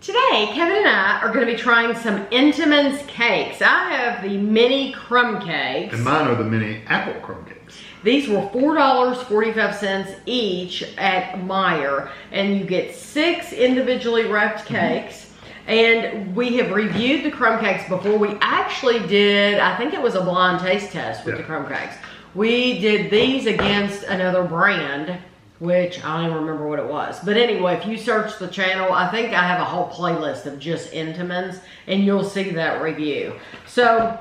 Today, Kevin and I are going to be trying some Entenmann's cakes. I have the mini crumb cakes. And mine are the mini apple crumb cakes. These were $4.45 each at Meijer, and you get 6 individually wrapped cakes. And we have reviewed the crumb cakes before. We actually did, I think it was a blind taste test with the crumb cakes. We did these against another brand, which I don't even remember what it was. But anyway, if you search the channel, I think I have a whole playlist of just Entenmann's, and you'll see that review. So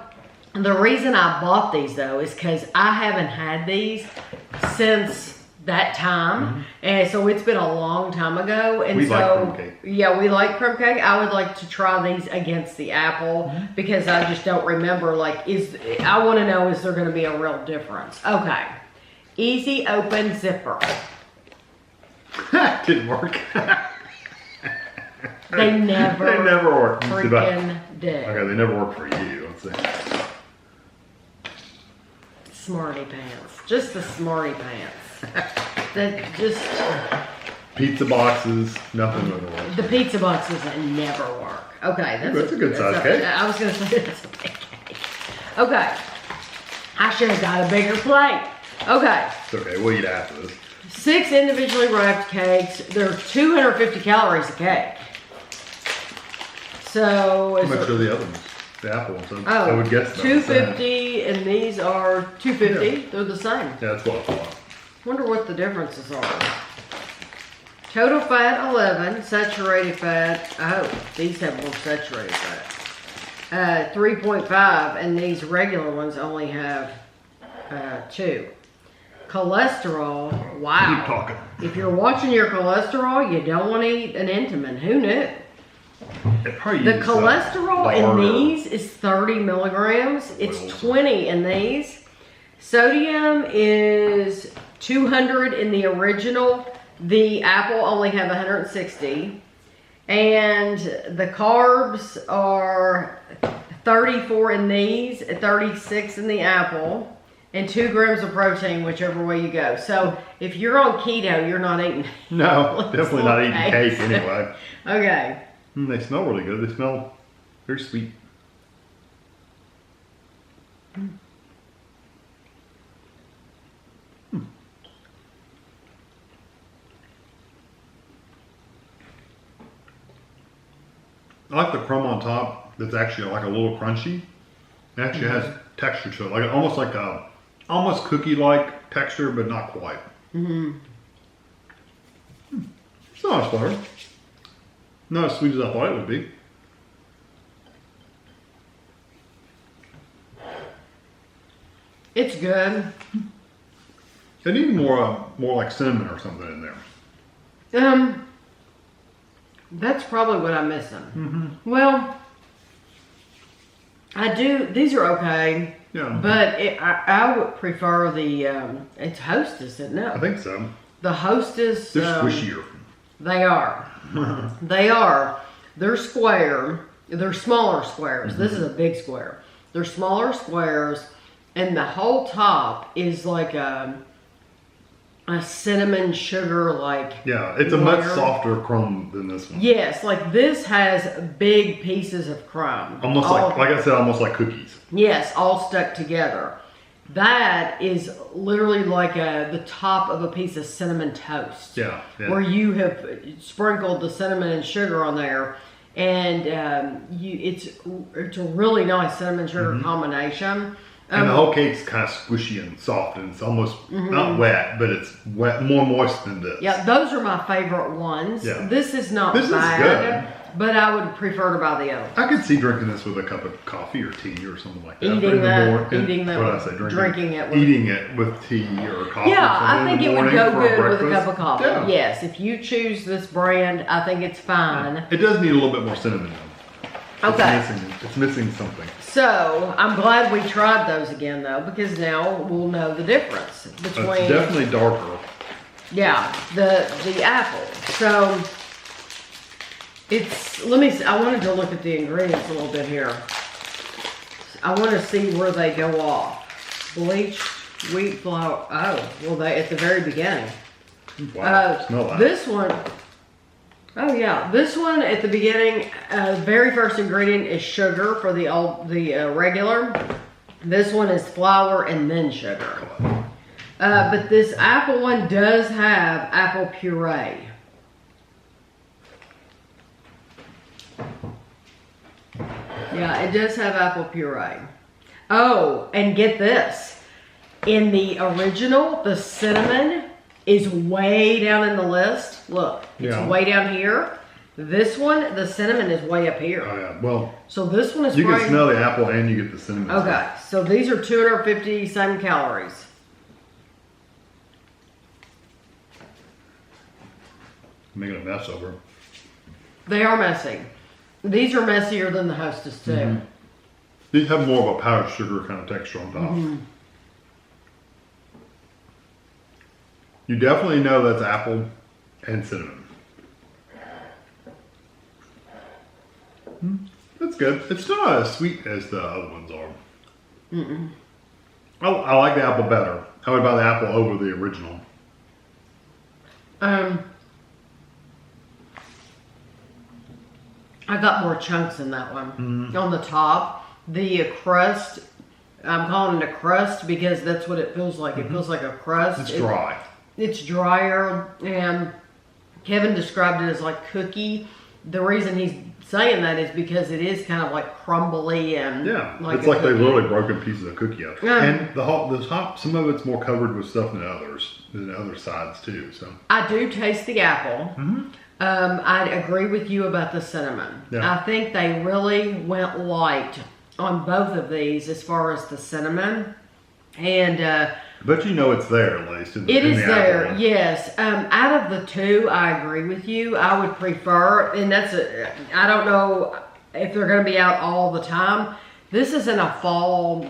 the reason I bought these though is because I haven't had these since that time. And so it's been a long time ago. And we like crumb cake. Yeah, we like crumb cake. I would like to try these against the apple because I just don't remember, like, I want to know, is there going to be a real difference? Okay. Easy open zipper. Didn't work. They never work. Freaking did. Okay, they never work for you. Let's see. Smarty pants. Just the smarty pants. That just... Pizza boxes, nothing would work. The pizza boxes never work. Okay, that's a good size cake. I was going to say that's a big cake. Okay. I should have got a bigger plate. Okay. It's okay, we'll eat after this. 6 individually wrapped cakes. They're 250 calories a cake. So how much are the other ones? The apple ones. Oh, I would guess 250, and these are 250. Yeah. They're the same. Yeah, that's what I thought. Wonder what the differences are. Total fat 11, saturated fat. Oh, these have more saturated fat. 3.5, and these regular ones only have 2. Cholesterol, wow. Keep talking. If you're watching your cholesterol, you don't want to eat an Entenmann. Who knew? The cholesterol in these is 30 milligrams. It's 20 in these. Sodium is 200 in the original. The apple only have 160. And the carbs are 34 in these, 36 in the apple. And 2 grams of protein, whichever way you go. So if you're on keto, you're not eating. No, definitely not eating cake anyway. Okay. They smell really good. They smell very sweet. I like the crumb on top. That's actually like a little crunchy. It actually has texture to it, like almost cookie-like texture, but not quite. It's not as flavor. Not as sweet as I thought it would be. It's good. They need more like cinnamon or something in there. That's probably what I'm missing. Well, I do. These are okay. Yeah. But I would prefer the it's Hostess, isn't it? I think so. The Hostess. They're squishier. They are. They are. They're square. They're smaller squares. This is a big square. They're smaller squares, and the whole top is like a cinnamon sugar like. Yeah, it's a much softer crumb than this one. Yes, like this has big pieces of crumb. Almost like I said, almost like cookies. Yes, all stuck together. That is literally like the top of a piece of cinnamon toast. Yeah. Where you have sprinkled the cinnamon and sugar on there, and it's a really nice cinnamon sugar combination. And the whole cake's kind of squishy and soft, and it's almost not wet, but it's wet, more moist than this. Yeah, those are my favorite ones. Yeah. This is not bad. This is good. But I would prefer to buy the other. I could see drinking this with a cup of coffee or tea or something like that. Eating it with tea or coffee. Yeah, I think it would go good with a cup of coffee. Yeah. Yes, if you choose this brand, I think it's fine. Yeah. It does need a little bit more cinnamon though. Okay. It's missing something. So, I'm glad we tried those again though, because now we'll know the difference between... It's definitely darker. Yeah, the apple. So, it's, I wanted to look at the ingredients a little bit here. I want to see where they go off. Bleached wheat flour. Oh, well, at the very beginning. Wow, smell that. This one, Oh yeah, this one at the beginning, very first ingredient is sugar for the regular. This one is flour and then sugar. But this apple one does have apple puree. Yeah, it does have apple puree. Oh, and get this. In the original, the cinnamon is way down in the list. Look, it's way down here. This one, the cinnamon is way up here. Oh yeah, well. So this one is you can smell the apple and you get the cinnamon. Okay, so these are 250 same calories. I'm making a mess over. They are messy. These are messier than the Hostess too. Mm-hmm. These have more of a powdered sugar kind of texture on top. Mm-hmm. You definitely know that's apple and cinnamon. That's good. It's still not as sweet as the other ones are. Mm-mm. I like the apple better. I would buy the apple over the original. I got more chunks in that one. Mm-hmm. On the top, the crust, I'm calling it a crust because that's what it feels like. Mm-hmm. It feels like a crust. It's dry. It's drier, and Kevin described it as like cookie. The reason he's saying that is because it is kind of like crumbly and like it's like they literally broken pieces of cookie up. And the top, some of it's more covered with stuff than others, than other sides too. So I do taste the apple. Mm-hmm. I agree with you about the cinnamon. Yeah. I think they really went light on both of these as far as the cinnamon, and but you know it's there at least. It is there, yes. Out of the two, I agree with you. I would prefer, and I don't know if they're going to be out all the time. This isn't a fall,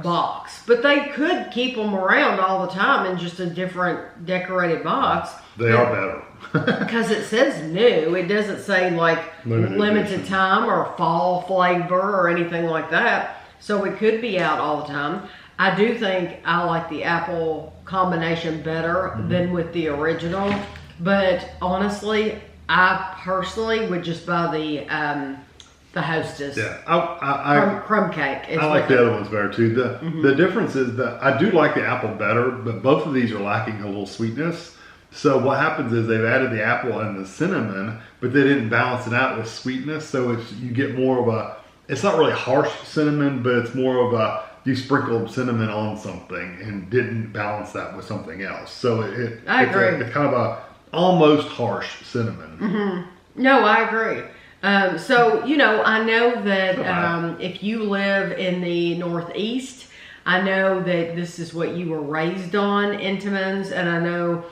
box. But they could keep them around all the time in just a different decorated box. They are better. Because it says new. It doesn't say like limited time or fall flavor or anything like that. So it could be out all the time. I do think I like the apple combination better than with the original. But honestly, I personally would just buy the Hostess. Yeah, crumb cake. I like the other ones better too. The difference is that I do like the apple better, but both of these are lacking a little sweetness. So what happens is they've added the apple and the cinnamon, but they didn't balance it out with sweetness. So you get more of it's not really harsh cinnamon, but it's more of you sprinkled cinnamon on something and didn't balance that with something else. So I agree. It's kind of a almost harsh cinnamon. Mm-hmm. No, I agree. So, I know that if you live in the Northeast, I know that this is what you were raised on, Entenmann's, and I know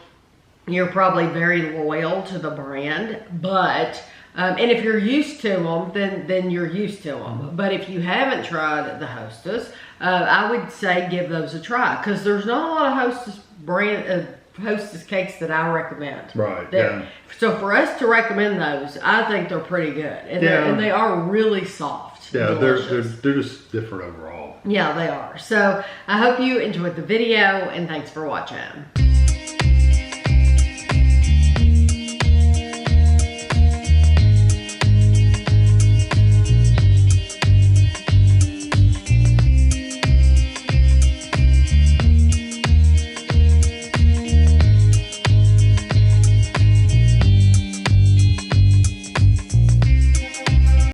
you're probably very loyal to the brand, but, and if you're used to them, then you're used to them. Mm-hmm. But if you haven't tried the Hostess, I would say give those a try, because there's not a lot of Hostess cakes that I recommend. Right. So for us to recommend those, I think they're pretty good, and they are really soft. Yeah, they're just different overall. Yeah, they are. So I hope you enjoyed the video, and thanks for watching.